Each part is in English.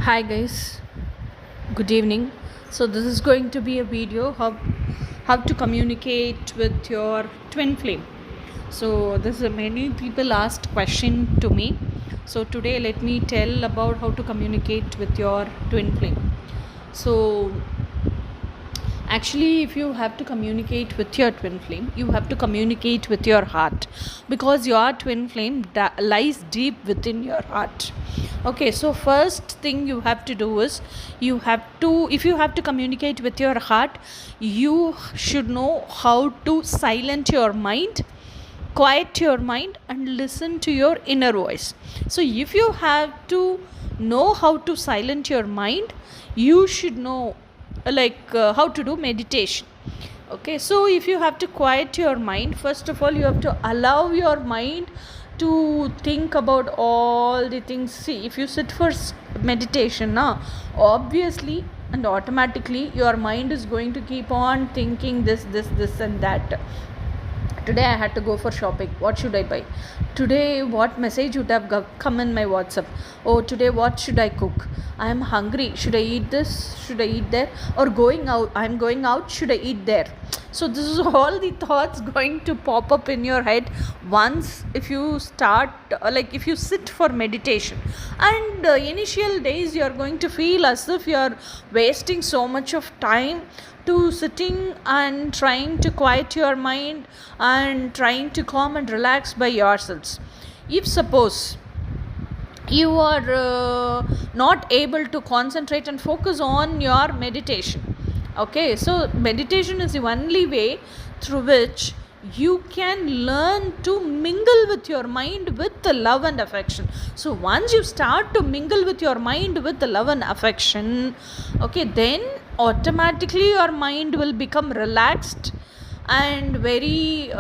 Hi guys, good evening. So this is going to be a video how to communicate with your twin flame. So this is many people asked question to me. So today let me tell about how to communicate with your twin flame. So actually, if you have to communicate with your twin flame, you have to communicate with your heart, because your twin flame lies deep within your heart. Okay, so first thing you have to do is, if you have to communicate with your heart, you should know how to silent your mind, quiet your mind, and listen to your inner voice. So if you have to know how to silent your mind, you should know how to do meditation. Okay, so if you have to quiet your mind, first of all you have to allow your mind to think about all the things. See, if you sit for meditation now, obviously and automatically your mind is going to keep on thinking this and that. Today I had to go for shopping. What should I buy? Today what message would have come in my WhatsApp? Oh, today what should I cook? I am hungry. Should I eat this? Should I eat there? Or going out. I am going out. Should I eat there? So this is all the thoughts going to pop up in your head once if you start if you sit for meditation. And initial days you are going to feel as if you are wasting so much of time to sitting and trying to quiet your mind and trying to calm and relax by yourselves. If suppose you are not able to concentrate and focus on your meditation, okay, so meditation is the only way through which you can learn to mingle with your mind with the love and affection. So once you start to mingle with your mind with the love and affection, okay, then automatically your mind will become relaxed and very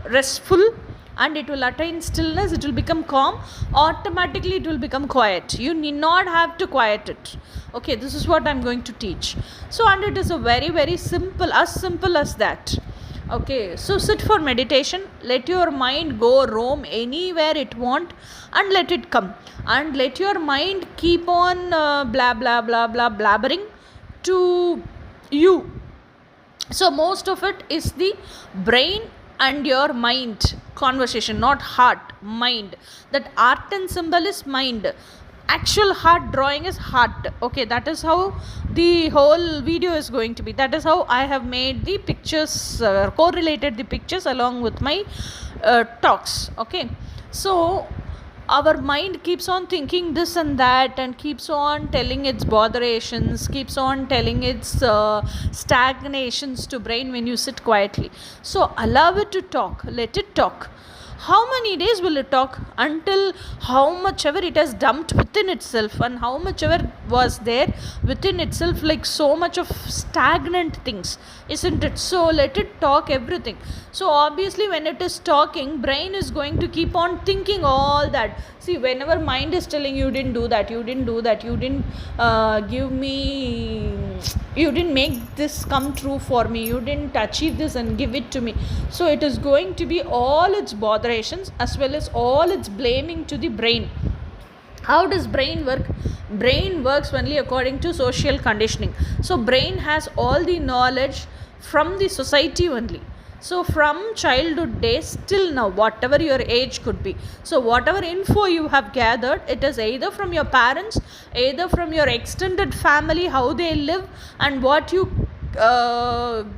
restful, and it will attain stillness. It will become calm. Automatically it will become quiet. You need not have to quiet it. Okay, this is what I'm going to teach. So, and it is a very simple as that. Okay, so sit for meditation. Let your mind go roam anywhere it want, and let it come, and let your mind keep on blabbering to you. So most of it is the brain and your mind conversation, not heart, mind. That art and symbol is mind, actual heart drawing is heart. Okay, that is how the whole video is going to be. That is how I have made the pictures, correlated the pictures along with my talks. Okay, so our mind keeps on thinking this and that, and keeps on telling its botherations, keeps on telling its stagnations to brain when you sit quietly. So allow it to talk, let it talk. How many days will it talk? Until how much ever it has dumped within itself, and how much ever was there within itself, like so much of stagnant things, isn't it? So let it talk everything. So obviously when it is talking, brain is going to keep on thinking all that. See, whenever mind is telling you didn't do that, you didn't give me, you didn't make this come true for me, you didn't achieve this and give it to me. So it is going to be all its botherations as well as all its blaming to the brain. How does brain work? Brain works only according to social conditioning. So brain has all the knowledge from the society only. So from childhood days till now, whatever your age could be, so whatever info you have gathered, it is either from your parents, either from your extended family, how they live, and what you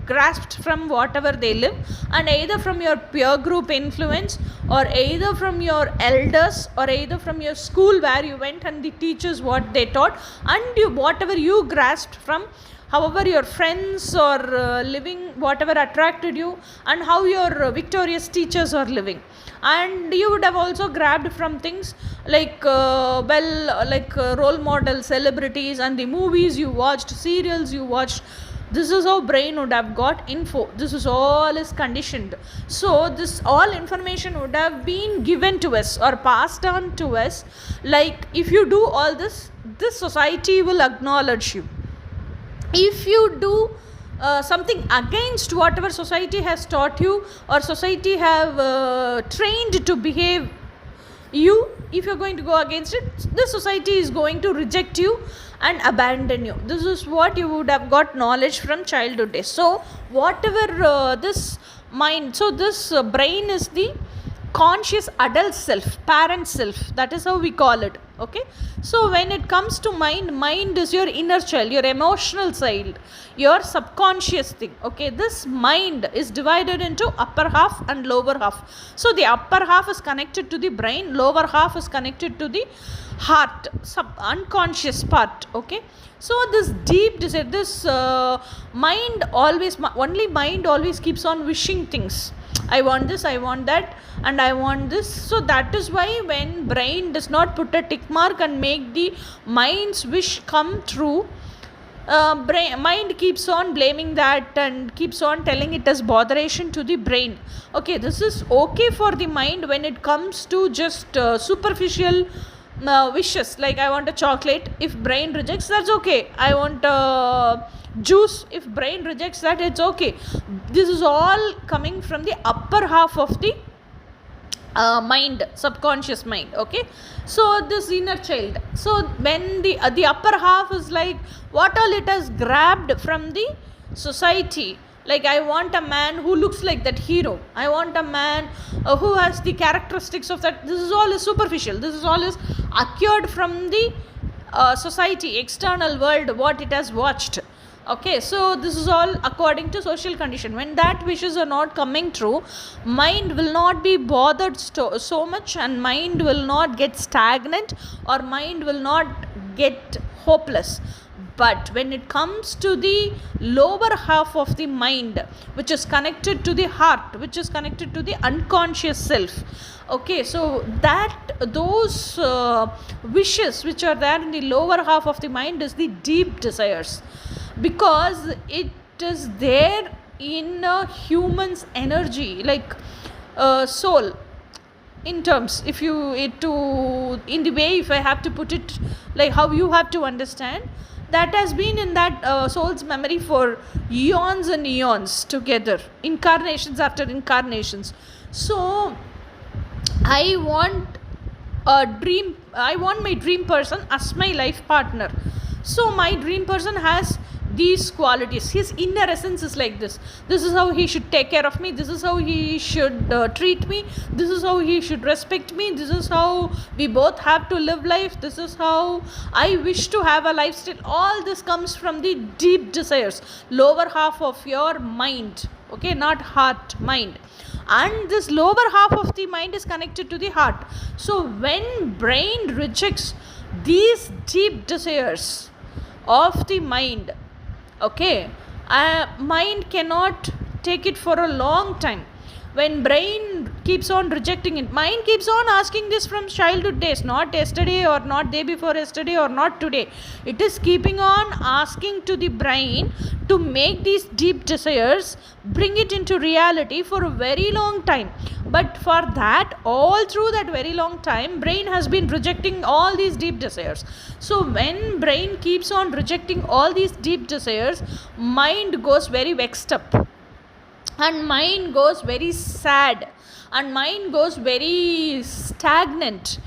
grasped from whatever they live, and either from your peer group influence, or either from your elders, or either from your school where you went and the teachers what they taught, and whatever you grasped from, however your friends or living, whatever attracted you, and how your victorious teachers are living. And you would have also grabbed from things like role model celebrities, and the movies you watched, serials you watched. This is how brain would have got info. This is all is conditioned. So this all information would have been given to us or passed on to us. Like if you do all this, this society will acknowledge you. If you do something against whatever society has taught you, or society have trained to behave you, if you're going to go against it, the society is going to reject you and abandon you. This is what you would have got knowledge from childhood days. So whatever this mind, so this brain is the conscious adult self, parent self, that is how we call it. Okay, so when it comes to mind is your inner child, your emotional side, your subconscious thing. Okay, this mind is divided into upper half and lower half. So the upper half is connected to the brain, lower half is connected to the heart, unconscious part. Okay, so this deep desire, this mind always, only mind always keeps on wishing things. I want this, I want that, and I want this. So that is why when brain does not put a tick mark and make the mind's wish come true, mind keeps on blaming that and keeps on telling it as botheration to the brain. Okay, this is okay for the mind when it comes to just superficial wishes, like I want a chocolate. If brain rejects, that's okay. I want juice. If brain rejects that, it's okay. This is all coming from the upper half of the mind, subconscious mind. Okay, so this inner child, so when the upper half is like what all it has grabbed from the society, like I want a man who looks like that hero, I want a man who has the characteristics of that. This is all is superficial, this is all is acquired from the society, external world, what it has watched. Okay, so this is all according to social condition. When that wishes are not coming true, mind will not be bothered so much, and mind will not get stagnant, or mind will not get hopeless. But when it comes to the lower half of the mind, which is connected to the heart, which is connected to the unconscious self, okay, so that those wishes which are there in the lower half of the mind is the deep desires, because it is there in a human's energy, like soul, in terms, if you in the way, if I have to put it like how you have to understand, that has been in that soul's memory for eons and eons together, incarnations after incarnations. So I want my dream person as my life partner. So my dream person has these qualities. His inner essence is like this. This is how he should take care of me. This is how he should treat me. This is how he should respect me. This is how we both have to live life. This is how I wish to have a lifestyle. All this comes from the deep desires, lower half of your mind. Okay, not heart, mind. And this lower half of the mind is connected to the heart. So when brain rejects these deep desires of the mind, okay, mind cannot take it for a long time. When brain keeps on rejecting it, mind keeps on asking this from childhood days, not yesterday or not day before yesterday or not today. It is keeping on asking to the brain to make these deep desires, bring it into reality for a very long time. But for that, all through that very long time, brain has been rejecting all these deep desires. So when brain keeps on rejecting all these deep desires, mind goes very vexed up, and mind goes very sad, and mind goes very stagnant,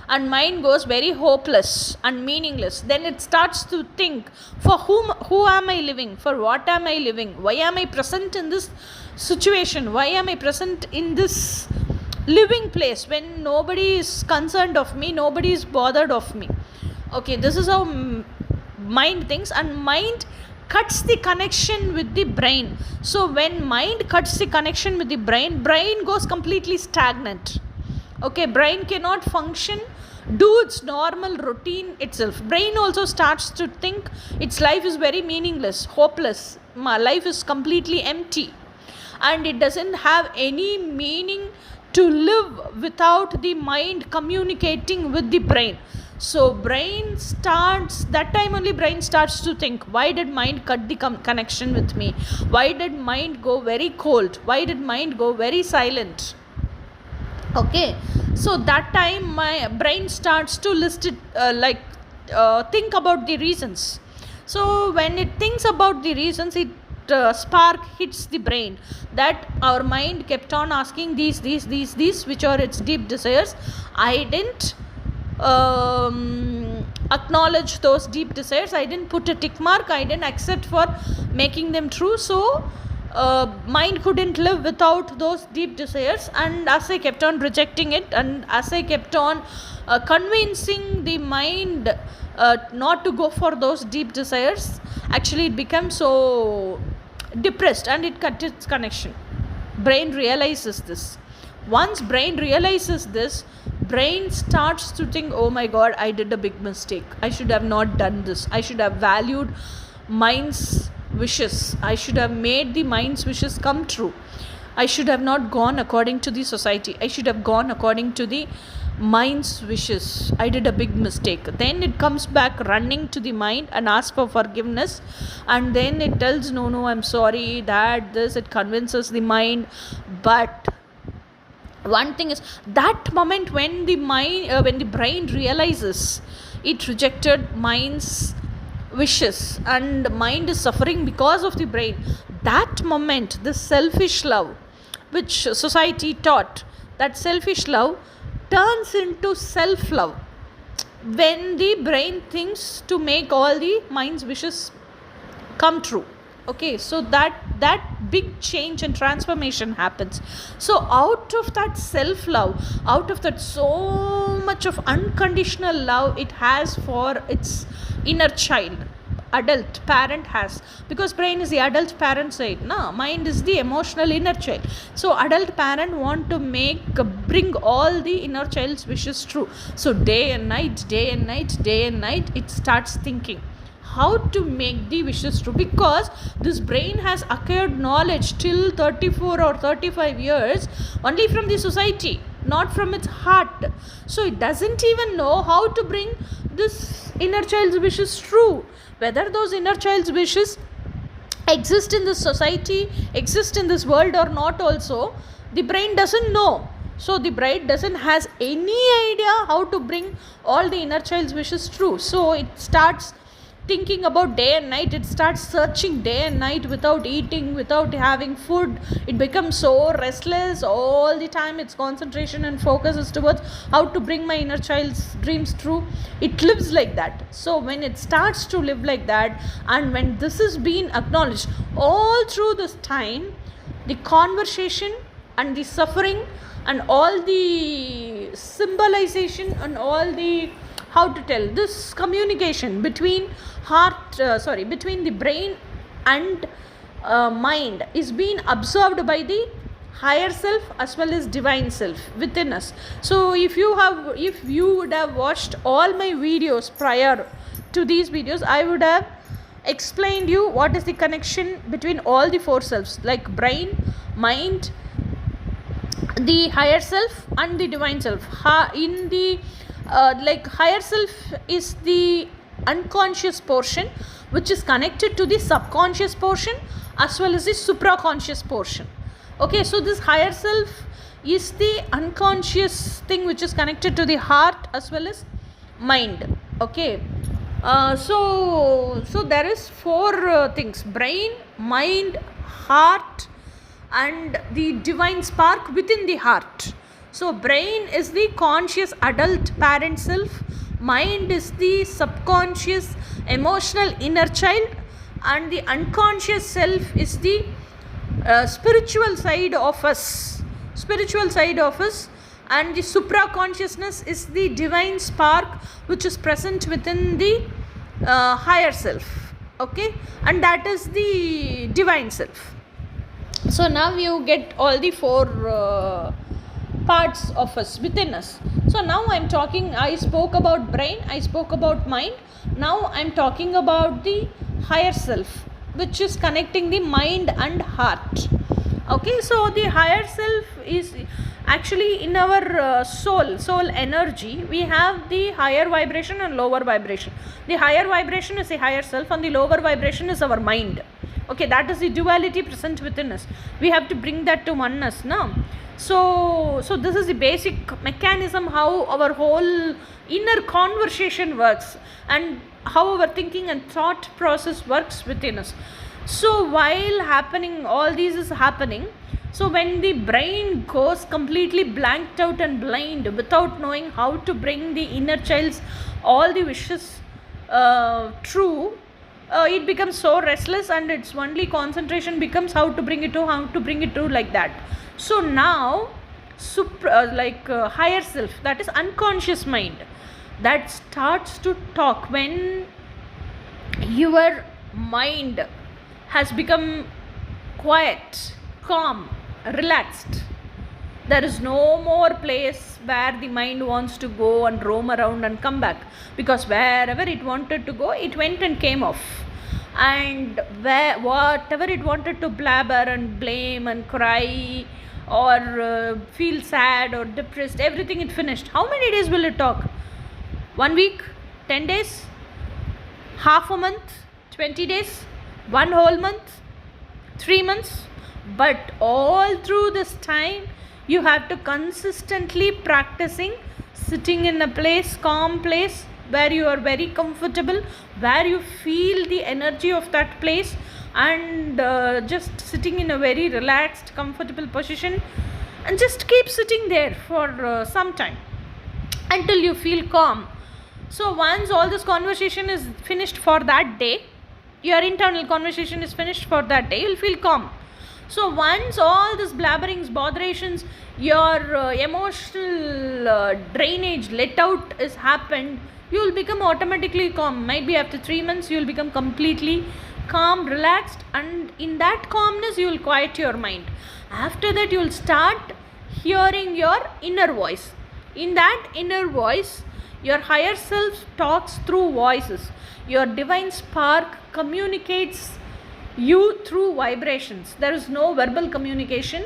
and mind goes very hopeless and meaningless. Then it starts to think, for who am I living, for what am I living, why am I present in this situation, why am I present in this living place when nobody is concerned of me, nobody is bothered of me. Okay, this is how mind thinks, and mind cuts the connection with the brain. So when mind cuts the connection with the brain goes completely stagnant. Okay, brain cannot function, do its normal routine itself. Brain also starts to think its life is very meaningless, hopeless, my life is completely empty, and it doesn't have any meaning to live without the mind communicating with the brain. So brain starts, that time only brain starts to think, why did mind cut the connection with me, why did mind go very cold, why did mind go very silent. Okay, so that time my brain starts to list it, think about the reasons. So when it thinks about the reasons, it spark hits the brain that our mind kept on asking these which are its deep desires. I didn't acknowledge those deep desires. I didn't put a tick mark. I didn't accept for making them true. So mind couldn't live without those deep desires. And as I kept on rejecting it, and as I kept on convincing the mind not to go for those deep desires, actually it became so depressed and it cut its connection. Brain realizes this. Once brain realizes this, brain starts to think, oh my god, I did a big mistake. I should have not done this. I should have valued mind's wishes. I should have made the mind's wishes come true. I should have not gone according to the society. I should have gone according to the mind's wishes. I did a big mistake. Then it comes back running to the mind and asks for forgiveness, and then it tells, no, I'm sorry, that this, it convinces the mind. But one thing is, that moment when the mind, when the brain realizes it rejected mind's wishes and mind is suffering because of the brain, that moment, the selfish love which society taught, that selfish love turns into self-love when the brain thinks to make all the mind's wishes come true. Okay, so that big change and transformation happens. So out of that self-love, out of that so much of unconditional love it has for its inner child, adult parent has, because brain is the adult parent side, mind is the emotional inner child. So adult parent want to bring all the inner child's wishes true. So day and night it starts thinking how to make the wishes true, because this brain has acquired knowledge till 34 or 35 years only from the society, not from its heart. So it doesn't even know how to bring this inner child's wishes true. Whether those inner child's wishes exist in this society, exist in this world or not also, the brain doesn't know. So the brain doesn't has any idea how to bring all the inner child's wishes true. So it starts thinking about day and night. It starts searching day and night without eating, without having food. It becomes so restless all the time. Its concentration and focus is towards how to bring my inner child's dreams true. It lives like that. So when it starts to live like that, and when this is being acknowledged all through this time, the conversation and the suffering and all the symbolization and all the, how to tell, this communication between between the brain and mind is being observed by the higher self as well as divine self within us. So if you would have watched all my videos prior to these videos, I would have explained you what is the connection between all the four selves, like brain, mind, the higher self and the divine self. In the higher self is the unconscious portion which is connected to the subconscious portion as well as the supraconscious portion. Okay, so this higher self is the unconscious thing which is connected to the heart as well as mind. Okay, so there is four things: brain, mind, heart and the divine spark within the heart. So brain is the conscious adult parent self, mind is the subconscious emotional inner child, and the unconscious self is the spiritual side of us, and the supraconsciousness is the divine spark which is present within the higher self. Okay, and that is the divine self. So now you get all the four parts of us within us. So now I spoke about brain, I spoke about mind. Now I'm talking about the higher self, which is connecting the mind and heart. Okay, so the higher self is actually in our soul energy. We have the higher vibration and lower vibration. The higher vibration is the higher self and the lower vibration is our mind. Okay, that is the duality present within us. We have to bring that to oneness now. So this is the basic mechanism how our whole inner conversation works and how our thinking and thought process works within us. So while all this is happening, So when the brain goes completely blanked out and blind without knowing how to bring the inner child's all the wishes true, it becomes so restless, and its only concentration becomes how to bring it to like that. So now higher self, that is unconscious mind, that starts to talk when your mind has become quiet, calm, relaxed. There is no more place where the mind wants to go and roam around and come back, because wherever it wanted to go, it went and came off. And whatever it wanted to blabber and blame and cry or feel sad or depressed, everything it finished. How many days will it talk? 1 week? 10 days? Half a month? 20 days? 1 whole month? 3 months? But all through this time, you have to consistently practicing sitting in a place, calm place, where you are very comfortable, where you feel the energy of that place, and just sitting in a very relaxed, comfortable position, and just keep sitting there for some time until you feel calm. So once all this conversation is finished for that day, your internal conversation is finished for that day, you'll feel calm. So once all this blabberings, botherations, your emotional drainage let out is happened, you will become automatically calm. Might be after 3 months you will become completely calm, relaxed, and in that calmness you will quiet your mind. After that you will start hearing your inner voice. In that inner voice, your higher self talks through voices. Your divine spark communicates you through vibrations. There is no verbal communication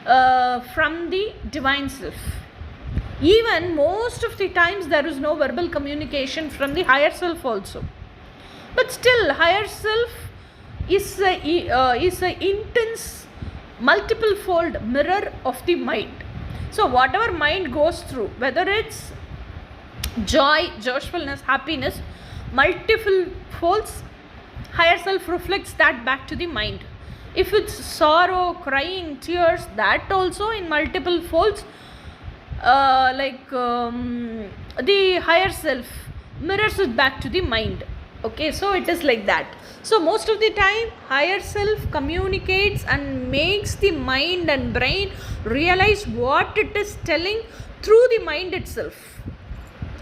from the divine self. Even most of the times there is no verbal communication from the higher self also. But still, higher self is a intense, multiple fold mirror of the mind. So whatever mind goes through, whether it's joy, joyfulness, happiness, multiple folds, higher self reflects that back to the mind. If it's sorrow, crying, tears, that also in multiple folds, the higher self mirrors it back to the mind. Okay, so it is like that. So most of the time, higher self communicates and makes the mind and brain realize what it is telling through the mind itself.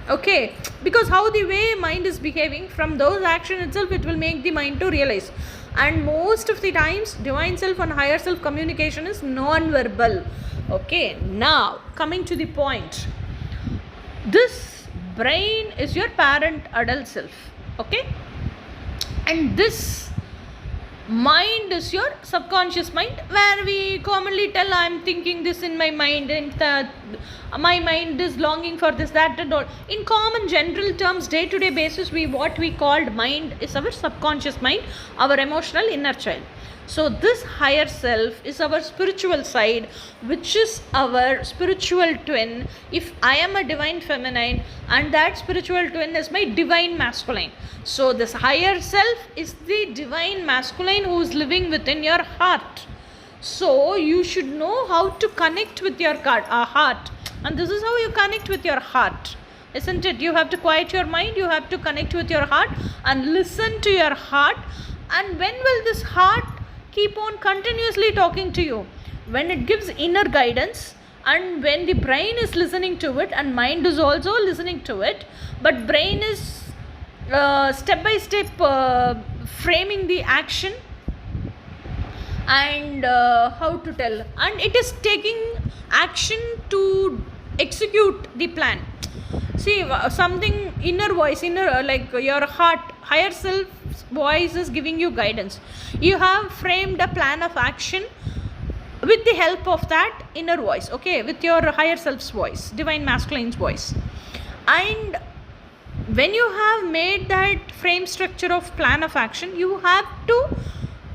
Okay, because how the way mind is behaving, from those action itself, it will make the mind to realize. And most of the times, divine self and higher self communication is non-verbal. Okay, now coming to the point, this brain is your parent adult self. Okay, and this mind is your subconscious mind, where we commonly tell, I am thinking this in my mind, and my mind is longing for this, that, and all. In common general terms, day-to-day basis, what we called mind is our subconscious mind, our emotional inner child. So this higher self is our spiritual side, which is our spiritual twin. If I am a divine feminine, and that spiritual twin is my divine masculine. So this higher self is the divine masculine who is living within your heart. So you should know how to connect with your heart. And this is how you connect with your heart, isn't it? You have to quiet your mind, you have to connect with your heart and listen to your heart. And when will this heart keep on continuously talking to you? When it gives inner guidance, and when the brain is listening to it and mind is also listening to it, but brain is step by step framing the action and how to tell, and it is taking action to execute the plan. See, something inner voice, like your heart, higher self voice is giving you guidance. You have framed a plan of action with the help of that inner voice, okay, with your higher self's voice, divine masculine's voice. And when you have made that frame structure of plan of action, you have to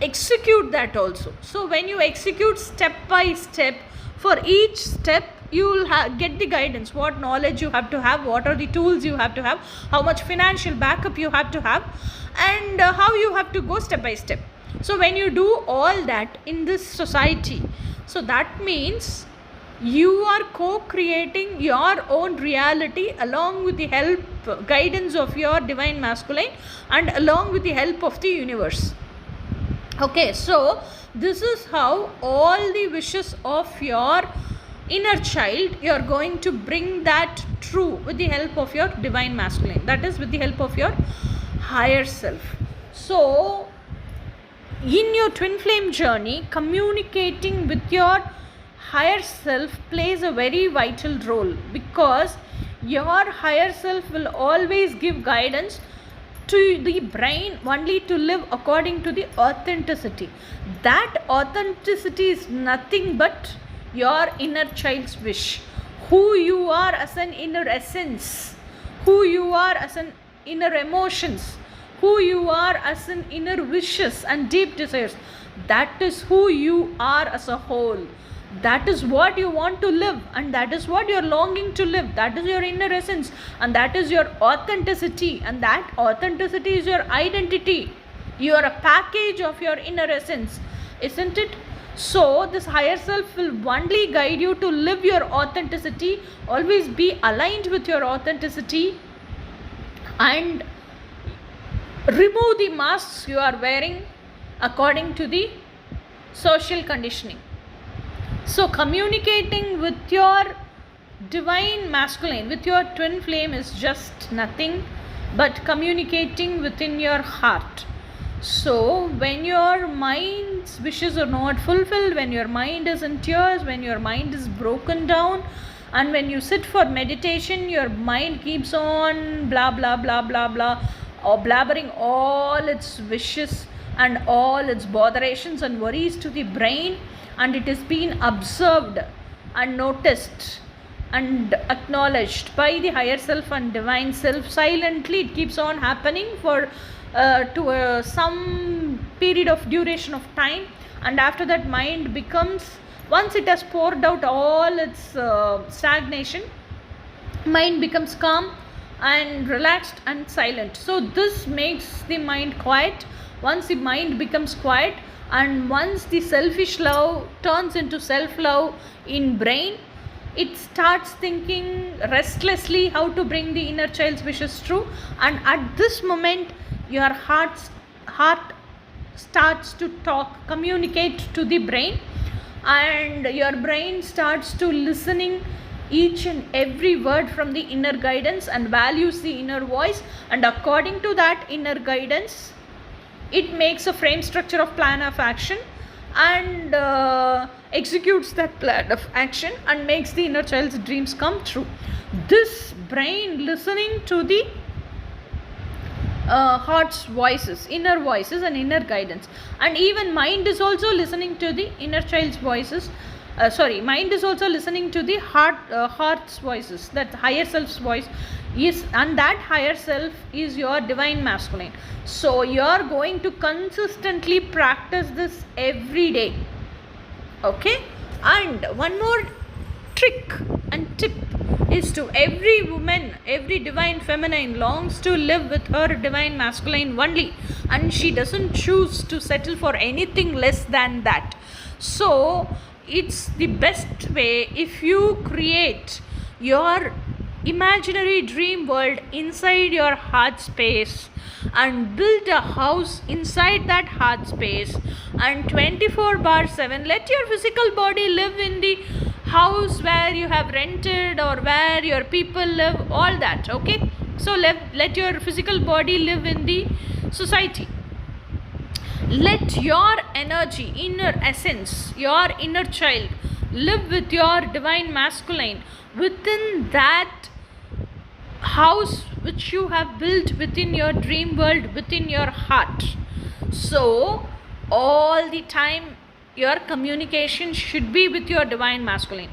execute that also. So when you execute step by step, for each step you will get the guidance, what knowledge you have to have, what are the tools you have to have, how much financial backup you have to have, and how you have to go step by step. So when you do all that in this society, So that means you are co-creating your own reality along with the help, guidance of your divine masculine, and along with the help of the universe. Okay, so this is how all the wishes of your inner child, you are going to bring that true with the help of your divine masculine, that is with the help of your higher self. So in your twin flame journey, communicating with your higher self plays a very vital role, because your higher self will always give guidance to the brain only to live according to the authenticity. That authenticity is nothing but your inner child's wish, who you are as an inner essence, who you are as an inner emotions, who you are as an inner wishes and deep desires. That is who you are as a whole. That is what you want to live, and that is what you are longing to live. That is your inner essence, and that is your authenticity, and that authenticity is your identity. You are a package of your inner essence, isn't it? So this higher self will only guide you to live your authenticity. Always be aligned with your authenticity and remove the masks you are wearing according to the social conditioning. So communicating with your divine masculine, with your twin flame, is just nothing but communicating within your heart. So when your mind's wishes are not fulfilled, when your mind is in tears, when your mind is broken down, and when you sit for meditation, your mind keeps on blah blah blah blah blah, or blabbering all its wishes and all its botherations and worries to the brain, and it is being observed and noticed and acknowledged by the higher self and divine self. Silently it keeps on happening for some period of duration of time, and after that mind becomes, once it has poured out all its stagnation, mind becomes calm and relaxed and silent. So this makes the mind quiet. Once the mind becomes quiet, and once the selfish love turns into self-love in brain, it starts thinking restlessly how to bring the inner child's wishes true. And at this moment your heart starts to talk, communicate to the brain, and your brain starts to listening each and every word from the inner guidance and values the inner voice, and according to that inner guidance it makes a frame structure of plan of action and executes that plan of action and makes the inner child's dreams come true. This brain listening to the heart's voices, inner voices and inner guidance, and even mind is also listening to the inner child's voices. Mind is also listening to the heart's voices, that higher self's voice is, and that higher self is your divine masculine. So you are going to consistently practice this every day. Okay, and one more trick and tip is to every woman, every divine feminine longs to live with her divine masculine only, and she doesn't choose to settle for anything less than that. So it's the best way if you create your imaginary dream world inside your heart space and build a house inside that heart space, and 24/7 let your physical body live in the house where you have rented or where your people live, all that. Okay, so let your physical body live in the society. Let your energy, inner essence, your inner child live with your divine masculine within that house which you have built within your dream world, within your heart. So all the time your communication should be with your divine masculine.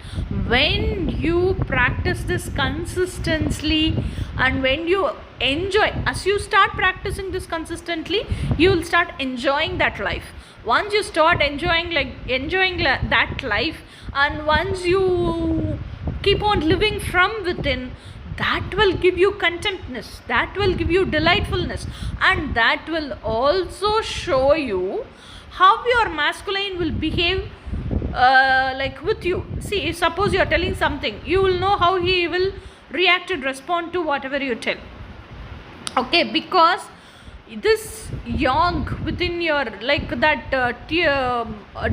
When you practice this consistently, and when you enjoy, as you start practicing this consistently, you will start enjoying that life. Once you start enjoying that life, and once you keep on living from within, that will give you contentness, that will give you delightfulness, and that will also show you how your masculine will behave like with you. See, if suppose you are telling something, you will know how he will react and respond to whatever you tell. Okay, because this yang within your, like that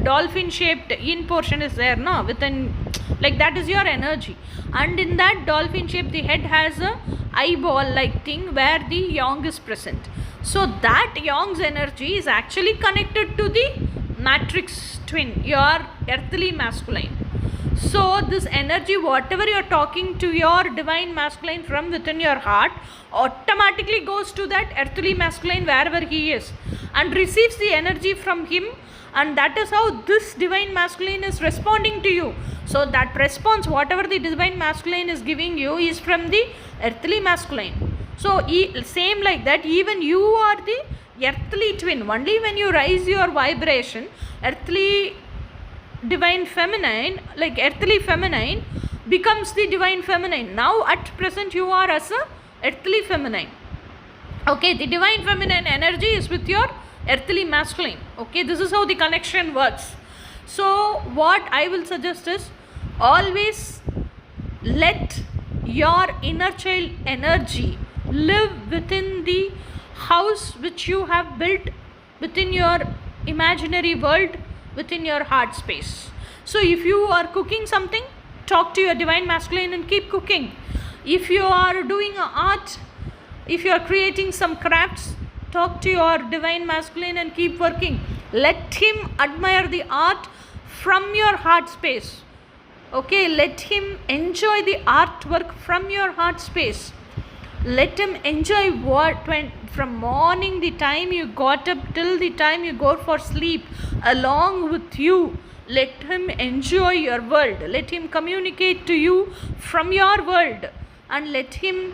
dolphin shaped in portion is there now within, like that is your energy, and in that dolphin shape the head has a eyeball like thing where the yang is present. So that yang's energy is actually connected to the matrix twin, your earthly masculine. So this energy, whatever you are talking to your divine masculine from within your heart, automatically goes to that earthly masculine wherever he is and receives the energy from him, and that is how this divine masculine is responding to you. So that response, whatever the divine masculine is giving you, is from the earthly masculine. So same like that, even you are the earthly twin. Only when you raise your vibration, earthly divine feminine, like earthly feminine becomes the divine feminine. Now at present you are as a earthly feminine. Okay, the divine feminine energy is with your earthly masculine. Okay, this is how the connection works. So what I will suggest is, always let your inner child energy live within the house which you have built within your imaginary world, within your heart space. So if you are cooking something, talk to your divine masculine and keep cooking. If you are doing art, if you are creating some crafts, talk to your divine masculine and keep working. Let him admire the art from your heart space. Okay, let him enjoy the artwork from your heart space. Let him enjoy from morning the time you got up till the time you go for sleep along with you. Let him enjoy your world. Let him communicate to you from your world, and let him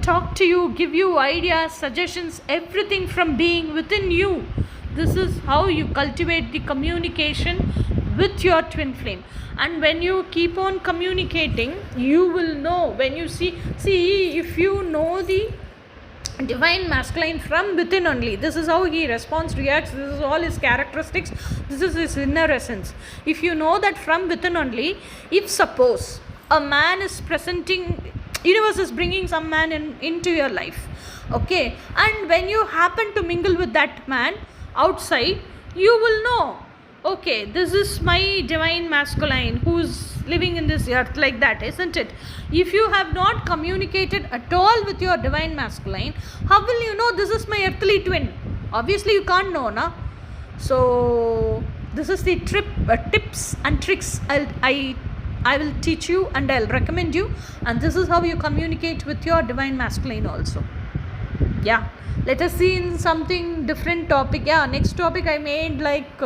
talk to you, give you ideas, suggestions, everything from being within you. This is how you cultivate the communication with your twin flame. And when you keep on communicating, you will know, when you see if you know the divine masculine from within only, this is how he responds, reacts, this is all his characteristics, this is his inner essence. If you know that from within only, if suppose a man is presenting, universe is bringing some man into your life, okay, and when you happen to mingle with that man outside, you will know, okay, this is my divine masculine who's living in this earth, like that, isn't it? If you have not communicated at all with your divine masculine, how will you know this is my earthly twin? Obviously you can't know, na? So this is the tips and tricks I will teach you and I'll recommend you, and this is how you communicate with your divine masculine also. Yeah, let us see in something different topic. Yeah, next topic I made like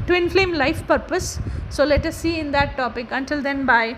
twin flame life purpose. So let us see in that topic. Until then, bye.